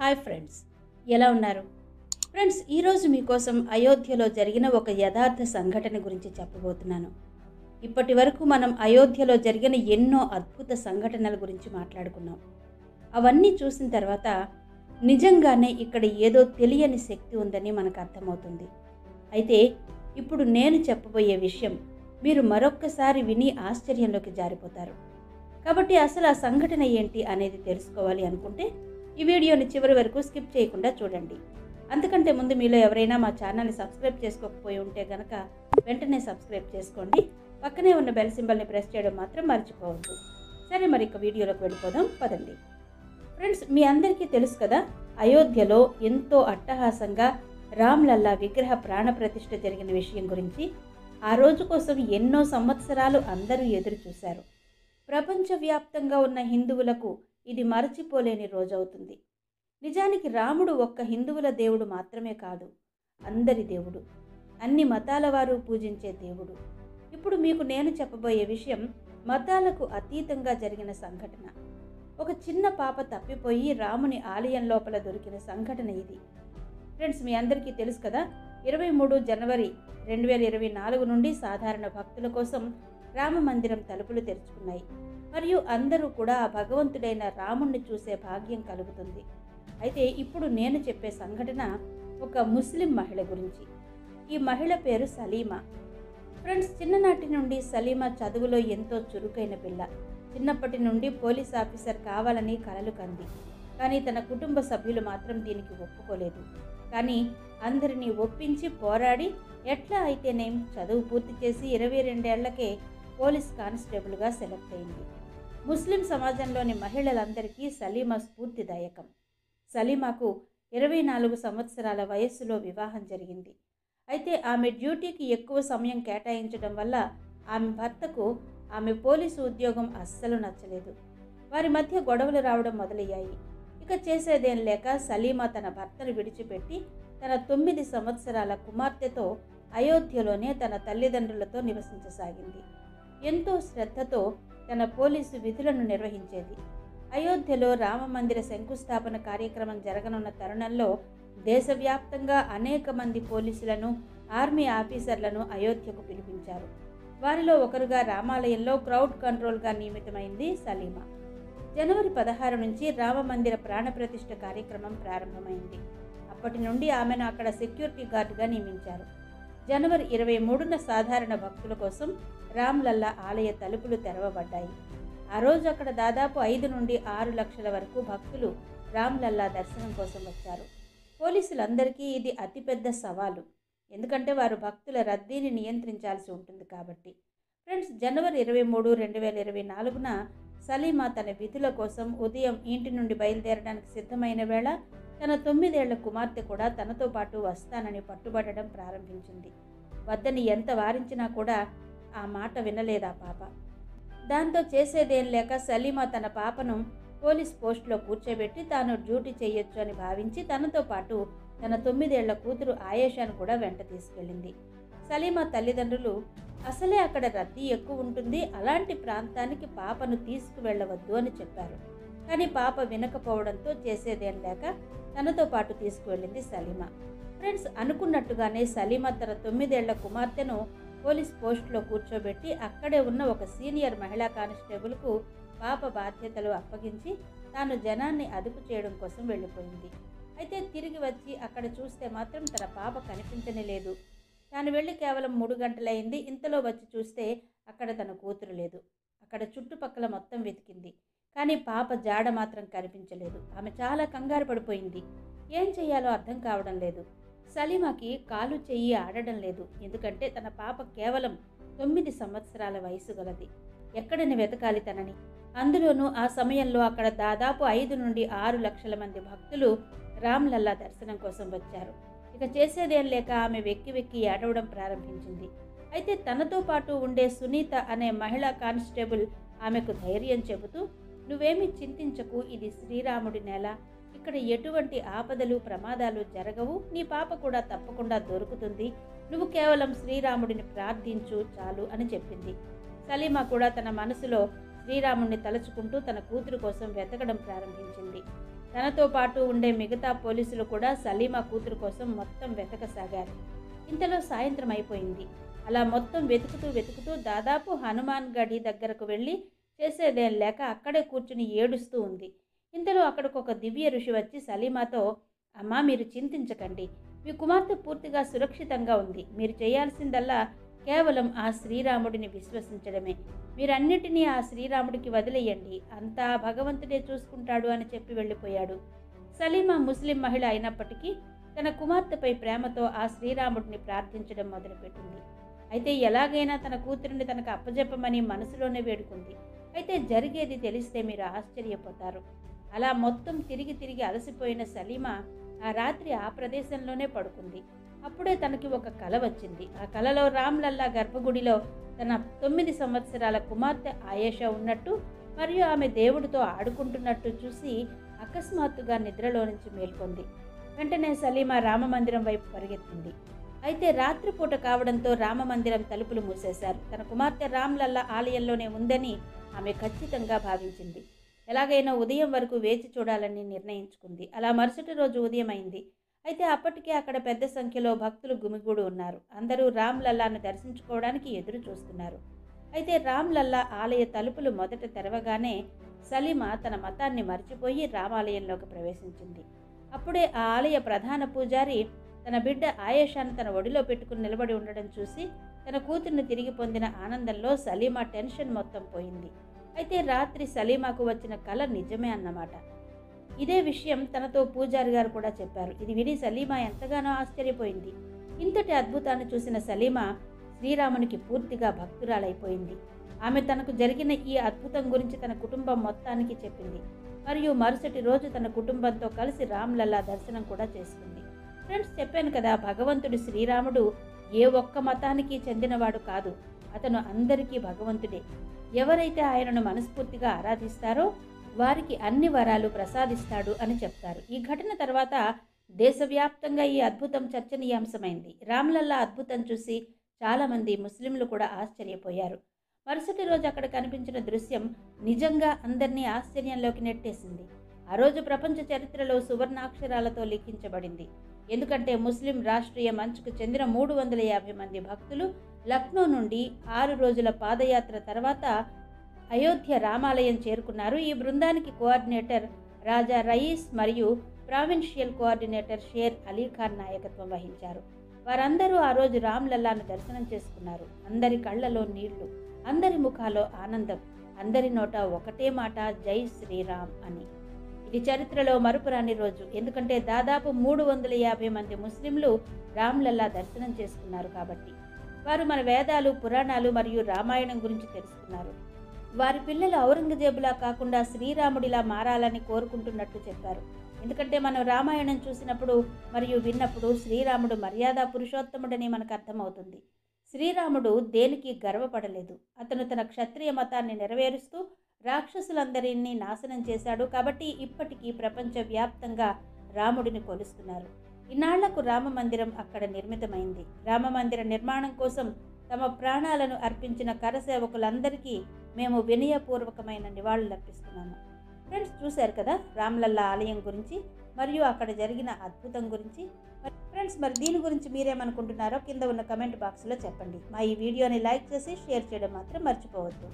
Hi friends, ఎలా ఉన్నారు? Friends, ఈరోజు మీకోసం అయోధ్యలో జరిగిన ఒక యథార్థ సంఘటన గురించి చెప్పబోతున్నాను. ఇప్పటి వరకు మనం అయోధ్యలో జరిగిన ఎన్నో అద్భుత సంఘటనల గురించి మాట్లాడుకున్నాం. అవన్నీ చూసిన తర్వాత నిజంగానే ఇక్కడ ఏదో తెలియని శక్తి ఉందని మనకు అర్థమవుతుంది. అయితే ఇప్పుడు నేను చెప్పబోయే విషయం మీరు మరొక్కసారి విని ఆశ్చర్యంలోకి జారిపోతారు. కాబట్టి అసలు ఆ సంఘటన ఏంటి అనేది తెలుసుకోవాలి అనుకుంటే ఈ వీడియోని చివరి వరకు స్కిప్ చేయకుండా చూడండి. అంతకంటే ముందు మీలో ఎవరైనా మా ఛానల్ని సబ్స్క్రైబ్ చేసుకోకపోయి ఉంటే గనక వెంటనే సబ్స్క్రైబ్ చేసుకోండి. పక్కనే ఉన్న బెల్ సింబల్ని ప్రెస్ చేయడం మాత్రం మర్చిపోవద్దు. సరే, మరి ఇక వీడియోలోకి వెళ్ళిపోదాం, పదండి. ఫ్రెండ్స్, మీ అందరికీ తెలుసు కదా, అయోధ్యలో ఎంతో అట్టహాసంగా రామ్లల్లా విగ్రహ ప్రాణప్రతిష్ఠ జరిగిన విషయం గురించి. ఆ రోజు కోసం ఎన్నో సంవత్సరాలు అందరూ ఎదురు చూశారు. ప్రపంచవ్యాప్తంగా ఉన్న హిందువులకు ఇది మరచిపోలేని రోజవుతుంది. నిజానికి రాముడు ఒక్క హిందువుల దేవుడు మాత్రమే కాదు, అందరి దేవుడు, అన్ని మతాల వారు పూజించే దేవుడు. ఇప్పుడు మీకు నేను చెప్పబోయే విషయం మతాలకు అతీతంగా జరిగిన సంఘటన. ఒక చిన్న పాప తప్పిపోయి రాముని ఆలయం లోపల దొరికిన సంఘటన ఇది. ఫ్రెండ్స్, మీ అందరికీ తెలుసు కదా, 23 జనవరి 2024 నుండి సాధారణ భక్తుల కోసం రామ మందిరం తలుపులు తెరుచుకున్నాయి. మరియు అందరూ కూడా ఆ భగవంతుడైన రాముణ్ణి చూసే భాగ్యం కలుగుతుంది. అయితే ఇప్పుడు నేను చెప్పే సంఘటన ఒక ముస్లిం మహిళ గురించి. ఈ మహిళ పేరు సలీమా. ఫ్రెండ్స్, చిన్ననాటి నుండి సలీమా చదువులో ఎంతో చురుకైన పిల్ల. చిన్నప్పటి నుండి పోలీస్ ఆఫీసర్ కావాలని కలలు కంది. కానీ తన కుటుంబ సభ్యులు మాత్రం దీనికి ఒప్పుకోలేదు. కానీ అందరినీ ఒప్పించి పోరాడి ఎట్లా అయితేనేం చదువు పూర్తి చేసి 22 ఏళ్లకే పోలీస్ కానిస్టేబుల్గా సెలెక్ట్ అయింది. ముస్లిం సమాజంలోని మహిళలందరికీ సలీమా స్ఫూర్తిదాయకం. సలీమాకు 24 సంవత్సరాల వయస్సులో వివాహం జరిగింది. అయితే ఆమె డ్యూటీకి ఎక్కువ సమయం కేటాయించడం వల్ల ఆమె భర్తకు ఆమె పోలీసు ఉద్యోగం అస్సలు నచ్చలేదు. వారి మధ్య గొడవలు రావడం మొదలయ్యాయి. ఇక చేసేదేం లేక సలీమా తన భర్తను విడిచిపెట్టి తన 9 సంవత్సరాల కుమార్తెతో అయోధ్యలోనే తన తల్లిదండ్రులతో నివసించసాగింది. ఎంతో శ్రద్ధతో తన పోలీసు విధులను నిర్వహించేది. అయోధ్యలో రామమందిర శంకుస్థాపన కార్యక్రమం జరగనున్న తరుణంలో దేశవ్యాప్తంగా అనేక మంది పోలీసులను, ఆర్మీ ఆఫీసర్లను అయోధ్యకు పిలిపించారు. వారిలో ఒకరుగా రామాలయంలో క్రౌడ్ కంట్రోల్గా నియమితమైంది సలీమా. జనవరి 16 నుంచి రామమందిర ప్రాణప్రతిష్ఠ కార్యక్రమం ప్రారంభమైంది. అప్పటి నుండి ఆమెను అక్కడ సెక్యూరిటీ గార్డుగా నియమించారు. జనవరి 23న సాధారణ భక్తుల కోసం రామ్లల్లా ఆలయ తలుపులు తెరవబడ్డాయి. ఆ రోజు అక్కడ దాదాపు 5 నుండి 6 లక్షల వరకు భక్తులు రామ్లల్లా దర్శనం కోసం వచ్చారు. పోలీసులందరికీ ఇది అతిపెద్ద సవాలు, ఎందుకంటే వారు భక్తుల రద్దీని నియంత్రించాల్సి ఉంటుంది కాబట్టి. ఫ్రెండ్స్, జనవరి 23, 2024న సలీమా తన విధుల కోసం ఉదయం ఇంటి నుండి బయలుదేరడానికి సిద్ధమైన వేళ తన 9 ఏళ్ల కుమార్తె కూడా తనతో పాటు వస్తానని పట్టుబడడం ప్రారంభించింది. వద్దని ఎంత వారించినా కూడా ఆ మాట వినలేదు ఆ పాప. దాంతో చేసేదేం లేక సలీమా తన పాపను పోలీస్ పోస్టులో కూర్చోబెట్టి తాను డ్యూటీ చేయొచ్చు అని భావించి తనతో పాటు తన 9 ఏళ్ల కూతురు ఆయేషాను కూడా వెంట తీసుకెళ్ళింది. సలీమా తల్లిదండ్రులు అసలే అక్కడ రద్దీ ఎక్కువ ఉంటుంది, అలాంటి ప్రాంతానికి పాపను తీసుకువెళ్ళవద్దు అని చెప్పారు. కానీ పాప వినకపోవడంతో చేసేదేం లేక తనతో పాటు తీసుకువెళ్ళింది సలీమా. ఫ్రెండ్స్, అనుకున్నట్టుగానే సలీమా తన 9 ఏళ్ల కుమార్తెను పోలీస్ పోస్టులో కూర్చోబెట్టి అక్కడే ఉన్న ఒక సీనియర్ మహిళా కానిస్టేబుల్కు పాప బాధ్యతలు అప్పగించి తాను జనాన్ని అదుపు చేయడం కోసం వెళ్ళిపోయింది. అయితే తిరిగి వచ్చి అక్కడ చూస్తే మాత్రం తన పాప కనిపించనే లేదు. తాను వెళ్ళి కేవలం 3 గంటలైంది. ఇంతలో వచ్చి చూస్తే అక్కడ తన కూతురు లేదు. అక్కడ చుట్టుపక్కల మొత్తం వెతికింది, కానీ పాప జాడ మాత్రం కనిపించలేదు. ఆమె చాలా కంగారు పడిపోయింది. ఏం చెయ్యాలో అర్థం కావడం లేదు. సలీమాకి కాలు చెయ్యి ఆడడం లేదు, ఎందుకంటే తన పాప కేవలం 9 సంవత్సరాల వయసు గలది. ఎక్కడని వెతకాలి తనని? అందులోనూ ఆ సమయంలో అక్కడ దాదాపు 5 నుండి 6 లక్షల మంది భక్తులు రామ్లల్లా దర్శనం కోసం వచ్చారు. ఇక చేసేదేం లేక ఆమె వెక్కి వెక్కి ఏడవడం ప్రారంభించింది. అయితే తనతో పాటు ఉండే సునీత అనే మహిళా కానిస్టేబుల్ ఆమెకు ధైర్యం చెబుతూ, నువ్వేమీ చింతించకు, ఇది శ్రీరాముడి నేల, ఇక్కడ ఎటువంటి ఆపదలు ప్రమాదాలు జరగవు, నీ పాప కూడా తప్పకుండా దొరుకుతుంది, నువ్వు కేవలం శ్రీరాముడిని ప్రార్థించు చాలు అని చెప్పింది. సలీమా కూడా తన మనసులో శ్రీరాముడిని తలుచుకుంటూ తన కూతురు కోసం వెతకడం ప్రారంభించింది. తనతో పాటు ఉండే మిగతా పోలీసులు కూడా సలీమా కూతురు కోసం మొత్తం వెతకసాగారు. ఇంతలో సాయంత్రం అయిపోయింది. అలా మొత్తం వెతుకుతూ దాదాపు హనుమాన్ గడి దగ్గరకు వెళ్ళి చేసేదేం లేక అక్కడే కూర్చుని ఏడుస్తూ ఉంది. ఇంతలో అక్కడికి ఒక దివ్య ఋషి వచ్చి సలీమాతో, అమ్మా మీరు చింతించకండి, మీ కుమార్తె పూర్తిగా సురక్షితంగా ఉంది. మీరు చేయాల్సిందల్లా కేవలం ఆ శ్రీరాముడిని విశ్వసించడమే. మీరన్నిటినీ ఆ శ్రీరాముడికి వదిలేయండి, అంతా భగవంతుడే చూసుకుంటాడు అని చెప్పి వెళ్ళిపోయాడు. సలీమా ముస్లిం మహిళ అయినప్పటికీ తన కుమార్తెపై ప్రేమతో ఆ శ్రీరాముడిని ప్రార్థించడం మొదలుపెట్టింది. అయితే ఎలాగైనా తన కూతురిని తనకు అప్పజెప్పమని మనసులోనే వేడుకుంది. అయితే జరిగేది తెలిస్తే మీరు ఆశ్చర్యపోతారు. అలా మొత్తం తిరిగి అలసిపోయిన సలీమా ఆ రాత్రి ఆ ప్రదేశంలోనే పడుకుంది. అప్పుడే తనకి ఒక కల వచ్చింది. ఆ కలలో రామ్లల్లా గర్భగుడిలో తన 9 సంవత్సరాల కుమార్తె ఆయేషా ఉన్నట్టు మరియు ఆమె దేవుడితో ఆడుకుంటున్నట్టు చూసి అకస్మాత్తుగా నిద్రలో నుంచి మేల్కొంది. వెంటనే సలీమా రామమందిరం వైపు పరిగెత్తింది. అయితే రాత్రిపూట కావడంతో రామమందిరం తలుపులు మూసేశారు. తన కుమార్తె రామ్లల్లా ఆలయంలోనే ఉందని ఆమె ఖచ్చితంగా భావించింది. ఎలాగైనా ఉదయం వరకు వేచి చూడాలని నిర్ణయించుకుంది. అలా మరుసటి రోజు ఉదయం అయింది. అయితే అప్పటికే అక్కడ పెద్ద సంఖ్యలో భక్తులు గుమిగూడి ఉన్నారు. అందరూ రామ్లల్లాను దర్శించుకోవడానికి ఎదురు చూస్తున్నారు. అయితే రామ్లల్లా ఆలయ తలుపులు మొదట తెరవగానే సలీమా తన మతాన్ని మర్చిపోయి రామాలయంలోకి ప్రవేశించింది. అప్పుడే ఆ ఆలయ ప్రధాన పూజారి తన బిడ్డ ఆయేషాను తన ఒడిలో పెట్టుకుని నిలబడి ఉండడం చూసి తన కూతుర్ని తిరిగి పొందిన ఆనందంలో సలీమా టెన్షన్ మొత్తం పోయింది. అయితే రాత్రి సలీమాకు వచ్చిన కల నిజమే అన్నమాట. ఇదే విషయం తనతో పూజారి గారు కూడా చెప్పారు. ఇది విని సలీమా ఎంతగానో ఆశ్చర్యపోయింది. ఇంతటి అద్భుతాన్ని చూసిన సలీమా శ్రీరామునికి పూర్తిగా భక్తురాలైపోయింది. ఆమె తనకు జరిగిన ఈ అద్భుతం గురించి తన కుటుంబం మొత్తానికి చెప్పింది. మరియు మరుసటి రోజు తన కుటుంబంతో కలిసి రామ్లల్లా దర్శనం కూడా చేసుకుంది. ఫ్రెండ్స్, చెప్పాను కదా, భగవంతుడు శ్రీరాముడు ఏ ఒక్క మతానికి చెందినవాడు కాదు. అతను అందరికీ భగవంతుడే. ఎవరైతే ఆయనను మనస్ఫూర్తిగా ఆరాధిస్తారో వారికి అన్ని వరాలు ప్రసాదిస్తాడు అని చెప్తారు. ఈ ఘటన తర్వాత దేశవ్యాప్తంగా ఈ అద్భుతం చర్చనీయాంశమైంది. రామ్లల్లా అద్భుతం చూసి చాలామంది ముస్లింలు కూడా ఆశ్చర్యపోయారు. మరుసటి రోజు అక్కడ కనిపించిన దృశ్యం నిజంగా అందరినీ ఆశ్చర్యంలోకి నెట్టేసింది. ఆ రోజు ప్రపంచ చరిత్రలో సువర్ణాక్షరాలతో లిఖించబడింది. ఎందుకంటే ముస్లిం రాష్ట్రీయ మంచ్కు చెందిన 350 మంది భక్తులు లక్నో నుండి 6 రోజుల పాదయాత్ర తర్వాత అయోధ్య రామాలయం చేరుకున్నారు. ఈ బృందానికి కోఆర్డినేటర్ రాజా రయీస్ మరియు ప్రావిన్షియల్ కోఆర్డినేటర్ షేర్ అలీఖాన్ నాయకత్వం వహించారు. వారందరూ ఆ రోజు రామ్లల్లాను దర్శనం చేసుకున్నారు. అందరి కళ్ళలో నీళ్లు, అందరి ముఖాలో ఆనందం, అందరి నోట ఒకటే మాట, జై శ్రీరామ్ అని. ఇది చరిత్రలో మరుపురాని రోజు. ఎందుకంటే దాదాపు 350 మంది ముస్లింలు రామ్లల్లా దర్శనం చేసుకున్నారు కాబట్టి. వారు మన వేదాలు, పురాణాలు మరియు రామాయణం గురించి తెలుసుకున్నారు. వారి పిల్లలు ఔరంగజేబులా కాకుండా శ్రీరాముడిలా మారాలని కోరుకుంటున్నట్టు చెప్పారు. ఎందుకంటే మనం రామాయణం చూసినప్పుడు మరియు విన్నప్పుడు శ్రీరాముడు మర్యాద పురుషోత్తముడని మనకు అర్థమవుతుంది. శ్రీరాముడు దేనికి గర్వపడలేదు. అతను తన క్షత్రియ మతాన్ని నెరవేరుస్తూ రాక్షసులందరినీ నాశనం చేశాడు. కాబట్టి ఇప్పటికీ ప్రపంచవ్యాప్తంగా రాముడిని కొలుస్తున్నారు. ఇన్నాళ్లకు రామమందిరం అక్కడ నిర్మితమైంది. రామమందిర నిర్మాణం కోసం తమ ప్రాణాలను అర్పించిన కరసేవకులందరికీ మేము వినయపూర్వకమైన నివాళులర్పిస్తున్నాము. ఫ్రెండ్స్, చూశారు కదా రామ్లల్లా ఆలయం గురించి మరియు అక్కడ జరిగిన అద్భుతం గురించి. ఫ్రెండ్స్, మరి దీని గురించి మీరేమనుకుంటున్నారో కింద ఉన్న కమెంట్ బాక్స్లో చెప్పండి. మా ఈ వీడియోని లైక్ చేసి షేర్ చేయడం మాత్రం మర్చిపోవద్దు.